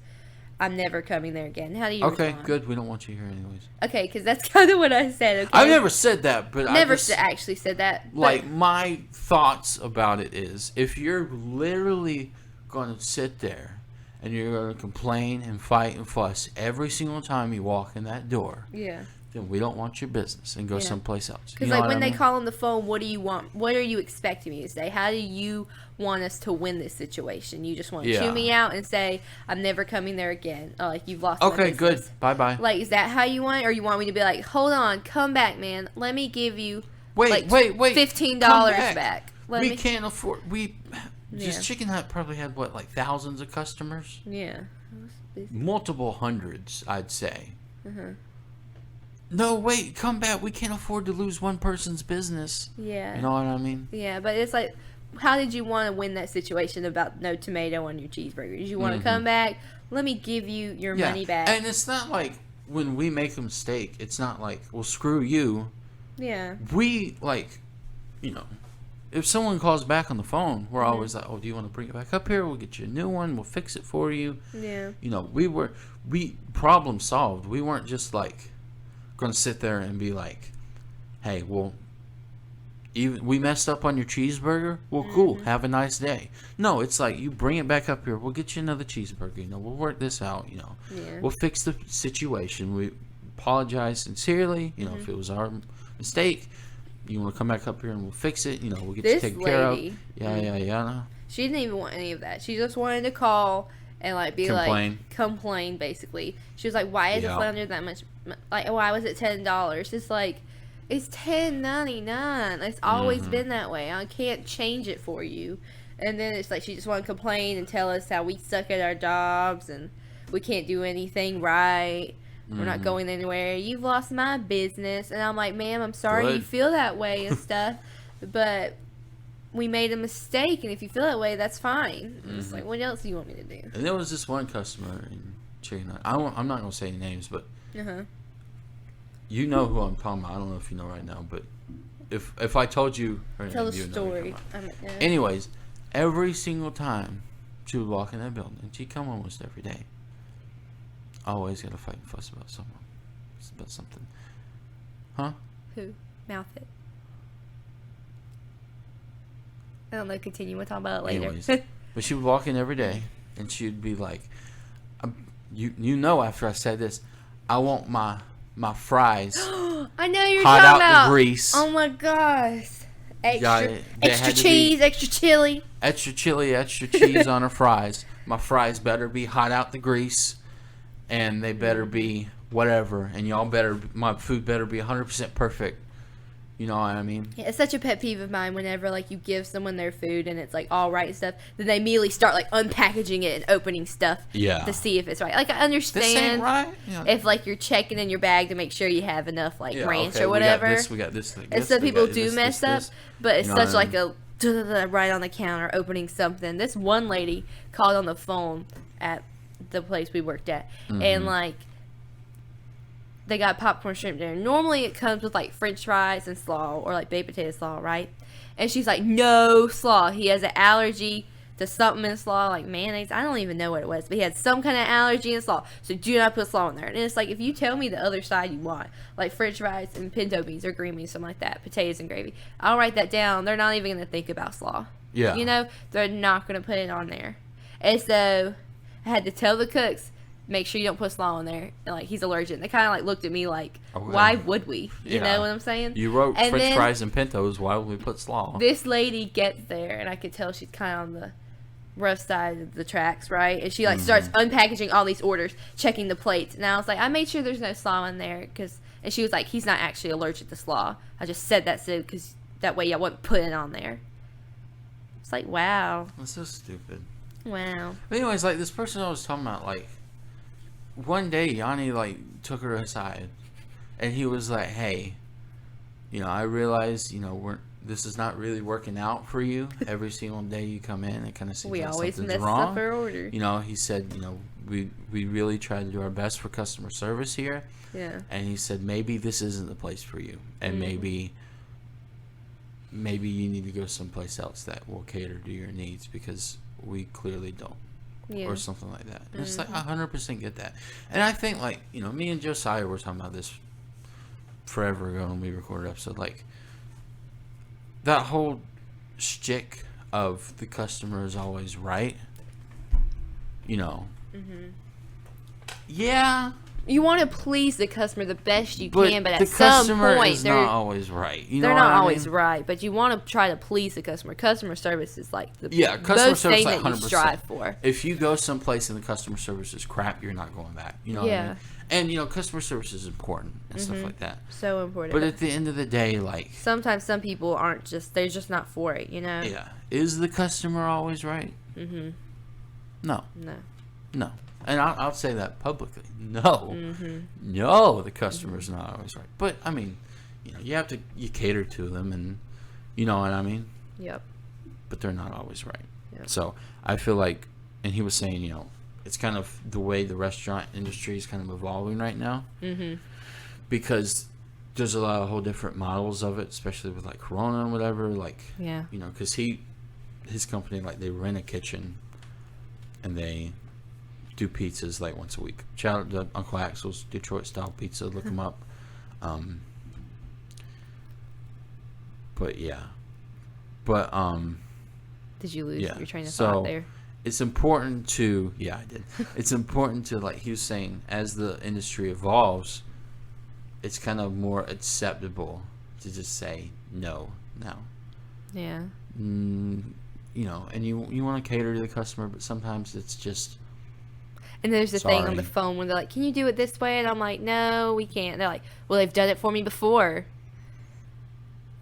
I'm never coming there again? How do you Okay, respond? good. We don't want you here anyways. Okay, because that's kind of what I said. Okay? I've never said that, but Never I just, actually said that. but- like, my thoughts about it is, if you're literally going to sit there and you're going to complain and fight and fuss every single time you walk in that door, yeah. then we don't want your business and go Yeah. someplace else. Because, You know like, what when I they mean? call on the phone, what do you want? What are you expecting me to say? How do you want us to win this situation? You just want to Yeah. chew me out and say, I'm never coming there again. Like, you've lost my Okay, good. business. Bye-bye. Like, is that how you want it? Or you want me to be like, hold on, come back, man. Let me give you, Wait, like, wait. $15 Come back. Let We me. can't afford. Yeah. Just Chicken Hut probably had what, like thousands of customers, Yeah. multiple hundreds, I'd say. Uh-huh. No, wait, come back. We can't afford to lose one person's business. Yeah. You know what I mean? Yeah, but it's like, how did you want to win that situation about no tomato on your cheeseburger? Did you want to come back? Let me give you your money back. And it's not like when we make a mistake, it's not like, well, screw you. Yeah. We, like, you know, if someone calls back on the phone, we're always like, oh, do you want to bring it back up here? We'll get you a new one. We'll fix it for you. Yeah. You know, we problem solved. We weren't just like going to sit there and be like, hey, well, even we messed up on your cheeseburger. Well, cool. Have a nice day. No, it's like, you bring it back up here. We'll get you another cheeseburger. You know, we'll work this out. You know, Yeah. we'll fix the situation. We apologize sincerely. You know, if it was our mistake, you want to come back up here and we'll fix it. You know, we'll get This you taken care of. lady- Yeah. She didn't even want any of that. She just wanted to call and like be complain basically. She was like, "Why is Yeah. it under that much? Like, why was it $10?" It's like, it's $10.99. It's always been that way. I can't change it for you. And then it's like she just wanted to complain and tell us how we suck at our jobs and we can't do anything right. We're not going anywhere. You've lost my business. And I'm like, ma'am, I'm sorry you Good. feel that way and stuff. But we made a mistake. And if you feel that way, that's fine. And it's like, what else do you want me to do? And there was this one customer in Chicken Hut. I'm not going to say any names, but Uh-huh. you know who I'm talking about. I don't know if you know right now, but if I told you her Tell name, the you would know who I'm story. talking about. Anyways, every single time she would walk in that building, she'd come almost every day. Always got to fight and fuss about someone. It's about something. Huh? Who? Mouth it. I don't know. Continue. We'll talk about it later. Anyways, but she would walk in every day, and she'd be like, "You know, after I said this, I want my fries I know you're hot talking out about. the grease. Oh my gosh. Extra had to cheese, be extra chili. extra chili, extra cheese on her fries. My fries better be hot out the grease, and they better be whatever. And my food better be 100% perfect. You know what I mean? Yeah, it's such a pet peeve of mine whenever like you give someone their food and it's like all right and stuff, then they immediately start like unpackaging it and opening stuff to see if it's right. Like I understand this ain't right. Yeah. if like you're checking in your bag to make sure you have enough like ranch or We whatever. got this. And some people do mess up, but it's such like a right on the counter opening something. This one lady called on the phone at the place we worked at, and like they got popcorn shrimp dinner. Normally it comes with like french fries and slaw or like baked potato slaw, right? And she's like, no slaw. He has an allergy to something in slaw, like mayonnaise. I don't even know what it was, but he had some kind of allergy in slaw. So do not put slaw in there. And it's like, if you tell me the other side you want, like french fries and pinto beans or green beans, something like that, potatoes and gravy, I'll write that down. They're not even going to think about slaw. Yeah. You know, they're not going to put it on there. And so I had to tell the cooks, make sure you don't put slaw in there. And, like, he's allergic. And they kind of, like, looked at me like, why would we? You know what I'm saying? You wrote french fries and pintos. Why would we put slaw? This lady gets there, and I could tell she's kind of on the rough side of the tracks, right? And she, like, starts unpackaging all these orders, checking the plates. And I was like, I made sure there's no slaw in there. And she was like, he's not actually allergic to slaw. I just said that so because that way I wouldn't put it on there. It's like, wow. That's so stupid. Wow. But anyways, like, this person I was talking about, like, one day Yanni, like, took her aside, and he was like, hey, you know, I realize, you know, this is not really working out for you. Every single day you come in, it kind of seems We like always something's mess wrong. up our order. You know, he said, you know, we really try to do our best for customer service here. Yeah. And he said, maybe this isn't the place for you. And maybe you need to go someplace else that will cater to your needs because we clearly don't. Yeah. Or something like that. And it's like, I 100% get that. And I think, like, you know, me and Josiah were talking about this forever ago when we recorded an episode. Like, that whole shtick of the customer is always right, you know. Yeah. You want to please the customer the best you can, but at some customer point, is not always right. You know they're what not I always mean? right. But you want to try to please the customer. Customer service is like the customer most service thing like that 100%. you strive for. If you go someplace and the customer service is crap, you're not going back. You know what I mean? And, you know, customer service is important and stuff like that. So important. But at the end of the day, like... sometimes some people aren't they're just not for it, you know? Yeah. Is the customer always right? No. No. And I'll say that publicly. No. No, the customer's not always right. But, I mean, you know, you cater to them and, you know what I mean? Yep. But they're not always right. Yep. So, I feel like, and he was saying, you know, it's kind of the way the restaurant industry is kind of evolving right now. Because there's a lot of whole different models of it, especially with, like, Corona and whatever. Like, Yeah. you know, because his company, like, they rent a kitchen and they do pizzas like once a week. Shout out to Uncle Axel's Detroit style pizza. Look him up. But yeah. But Did you lose yeah. your train of So thought there? it's important to I did. It's important to, like he was saying, as the industry evolves, it's kind of more acceptable to just say no now. Yeah. You know, and you want to cater to the customer, but sometimes it's just. And there's the thing on the Sorry. phone when they're like, can you do it this way? And I'm like, no, we can't. They're like, well, they've done it for me before.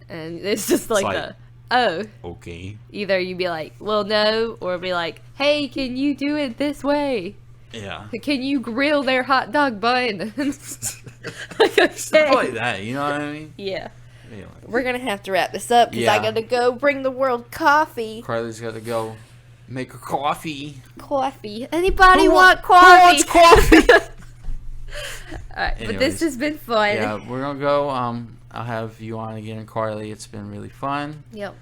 And it's just like, Okay. either you be like, well, no, or be like, hey, can you do it this way? Yeah. Can you grill their hot dog bun? Like, okay. Stuff like that, you know what I mean? Yeah. Anyway, We're going to have to wrap this up because I Yeah. got to go bring the world coffee. Carly's got to go make her coffee. Coffee. Anybody want Who coffee? wants coffee? All right, but Anyways, this has been fun. yeah, we're gonna go. I'll have you on again, Carly. It's been really fun. Yep.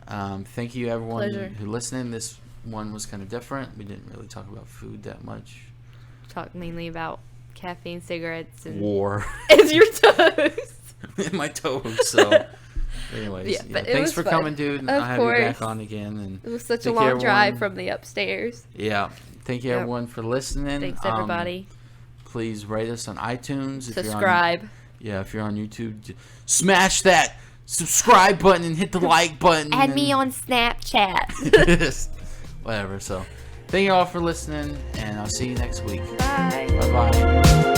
Thank you, everyone Pleasure. who listened. This one was kind of different. We didn't really talk about food that much. Talk mainly about caffeine, cigarettes, and War. and your toes. In my toes. So, anyways, Yeah, but it thanks was for fun. coming, dude. Of I'll have you back course. on again. And It was such a thank long you, drive everyone. from the upstairs. Yeah, thank you, Yep. everyone, for listening. Thanks, everybody. Please rate us on iTunes. Subscribe. If you're on YouTube, smash that subscribe button and hit the like button. Add me on Snapchat. Whatever. So, thank you all for listening, and I'll see you next week. Bye. Bye bye.